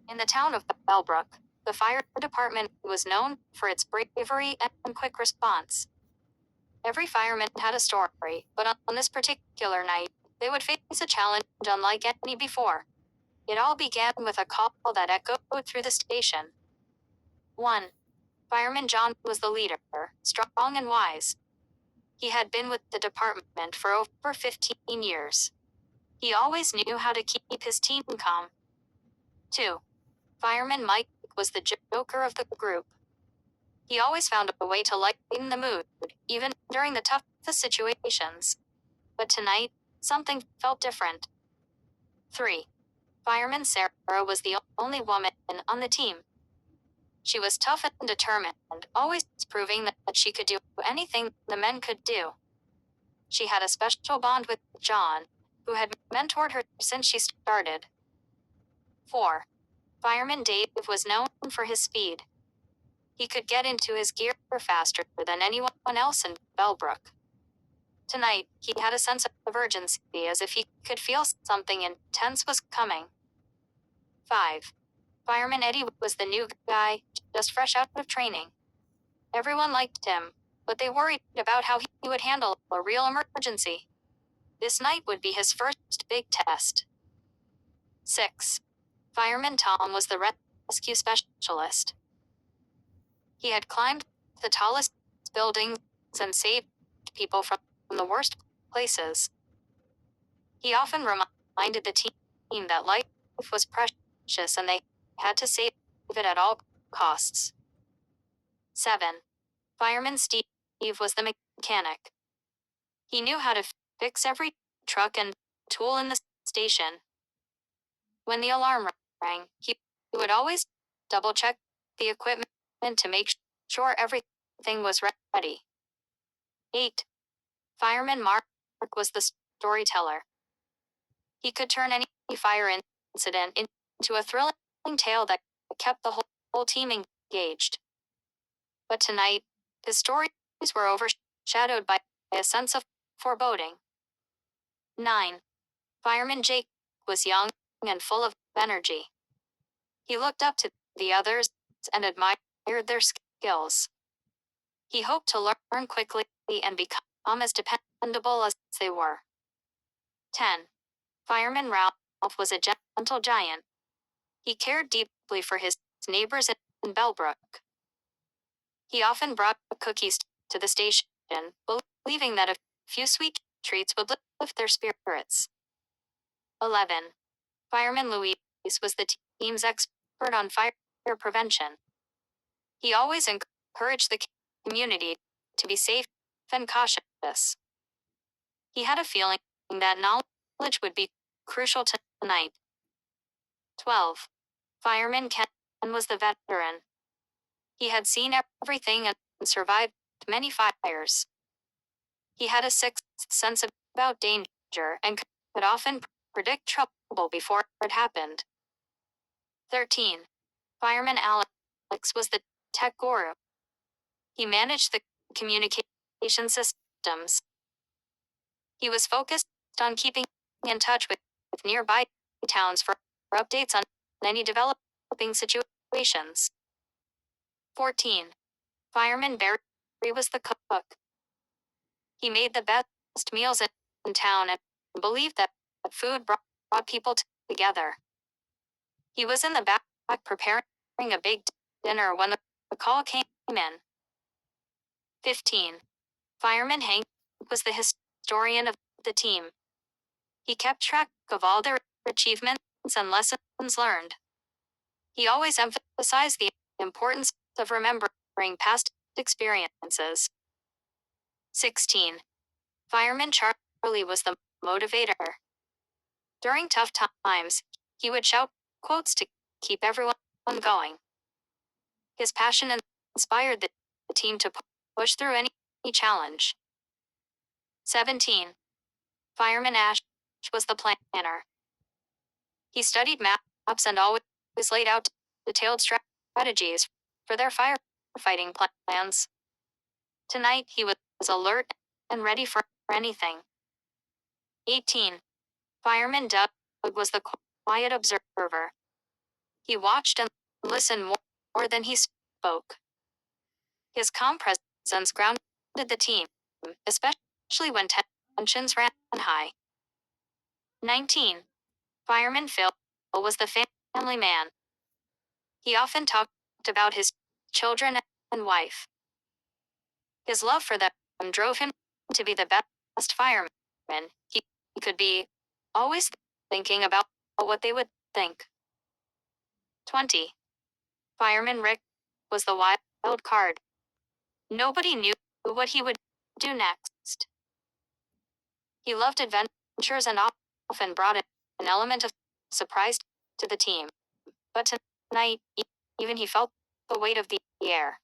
In the town of Bellbrook, the fire department was known for its bravery and quick response. Every fireman had a story, but on this particular night, they would face a challenge unlike any before. It all began with a call that echoed through the station. 1. Fireman John was the leader, strong and wise. He had been with the department for over 15 years. He always knew how to keep his team calm. 2. Fireman Mike was the joker of the group. He always found a way to lighten the mood, even during the toughest situations. But tonight, something felt different. 3. Fireman Sarah was the only woman on the team. She was tough and determined, always proving that she could do anything the men could do. She had a special bond with John, who had mentored her since she started. 4. Fireman Dave was known for his speed. He could get into his gear faster than anyone else in Bellbrook. Tonight, he had a sense of urgency, as if he could feel something intense was coming. 5. Fireman Eddie was the new guy, just fresh out of training. Everyone liked him, but they worried about how he would handle a real emergency. This night would be his first big test. 6. Fireman Tom was the rescue specialist. He had climbed the tallest buildings and saved people from the worst places. He often reminded the team that life was precious and they had to save it at all costs. 7. Fireman Steve was the mechanic. He knew how to fix every truck and tool in the station. When the alarm rang, he would always double-check the equipment to make sure everything was ready. 8. Fireman Mark was the storyteller. He could turn any fire incident into a thrilling tale that kept the whole team engaged. But tonight, his stories were overshadowed by a sense of foreboding. 9. Fireman Jake was young and full of energy. He looked up to the others and admired their skills. He hoped to learn quickly and become as dependable as they were. 10. Fireman Ralph was a gentle giant. He cared deeply for his neighbors in Bellbrook. He often brought cookies to the station, believing that a few sweet treats would lift their spirits. 11. Fireman Louise was the team's expert on fire prevention. He always encouraged the community to be safe and cautious. He had a feeling that knowledge would be crucial tonight. 12. Fireman Ken was the veteran. He had seen everything and survived many fires. He had a sixth sense about danger and could often predict trouble before it happened. 13. Fireman Alex was the tech guru. He managed the communication systems. He was focused on keeping in touch with nearby towns for updates on any developing situations. 14. Fireman Barry was the cook. He made the best meals in town and believed that food brought people together. He was in the back preparing a big dinner when the call came in. 15. Fireman Hank was the historian of the team. He kept track of all their achievements and lessons learned. He always emphasized the importance of remembering past experiences. 16. Fireman Charlie was the motivator. During tough times, he would shout quotes to keep everyone going. His passion inspired the team to push through any challenge. 17. Fireman Ash was the planner. He studied maps and always laid out detailed strategies for their firefighting plans. Tonight, he was alert and ready for anything. 18. Fireman Doug was the quiet observer. He watched and listened more than he spoke. His calm presence grounded the team, especially when tensions ran high. 19. Fireman Phil was the family man. He often talked about his children and wife. His love for them drove him to be the best fireman he could be, always thinking about what they would think. 20. Fireman Rick was the wild card. Nobody knew what he would do next. He loved adventures and often brought an element of surprise to the team. But tonight, even he felt the weight of the air.